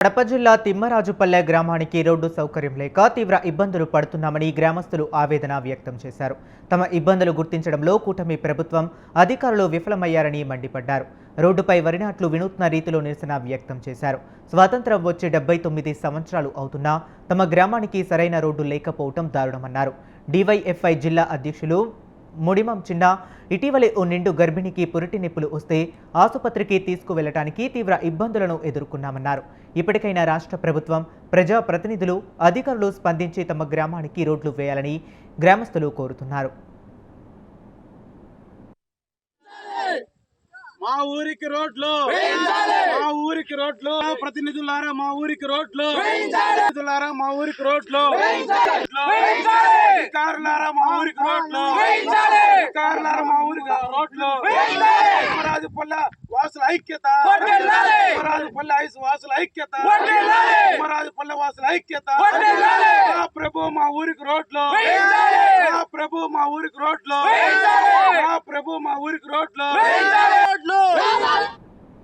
కడప జిల్లా తిమ్మరాజుపల్లె గ్రామానికి రోడ్డు సౌకర్యం లేక తీవ్ర ఇబ్బందులు పడుతున్నామని గ్రామస్తులు ఆవేదన వ్యక్తం చేశారు. తమ ఇబ్బందులు గుర్తించడంలో కూటమి ప్రభుత్వం అధికారులు విఫలమయ్యారని మండిపడ్డారు. రోడ్డుపై వరి నాట్లు వినూత్న రీతిలో నిరసన వ్యక్తం చేశారు. స్వాతంత్రం వచ్చి 79 సంవత్సరాలు అవుతున్నా తమ గ్రామానికి సరైన రోడ్డు లేకపోవడం దారుణమన్నారు. డివైఎఫ్ఐ జిల్లా అధ్యక్షులు ముడిమం చిన్న ఇటీవలే ఓ నిండు గర్భిణికి పురిటి నొప్పులు వస్తే ఆసుపత్రికి తీసుకువెళ్లడానికి తీవ్ర ఇబ్బందులను ఎదుర్కొన్నామన్నారు. ఇప్పటికైనా రాష్ట్ర ప్రభుత్వం, ప్రజా ప్రతినిధులు, అధికారులు స్పందించి తమ గ్రామానికి రోడ్లు వేయాలని గ్రామస్తులు కోరుతున్నారు. మా ఊరికి రోడ్లు, మా ఊరికి రోడ్లు, ప్రతినిధులారా మా ఊరికి రోడ్లు, ప్రతినిధులారా మా ఊరికి రోడ్లు, అధికారులారా మా ఊరికి రోడ్లు, అధికారులారా మా ఊరికి రోడ్లు. తిమ్మరాజుపల్లె వాసుల ఐక్యత, తిమ్మరాజుపల్లె వాసుల ఐక్యత, తిమ్మరాజుపల్లె వాసుల ఐక్యత. మా ప్రభు మా ఊరికి రోడ్లు, మా ప్రభు మా ఊరికి రోడ్లు, మా ప్రభు మా ఊరికి రోడ్లు.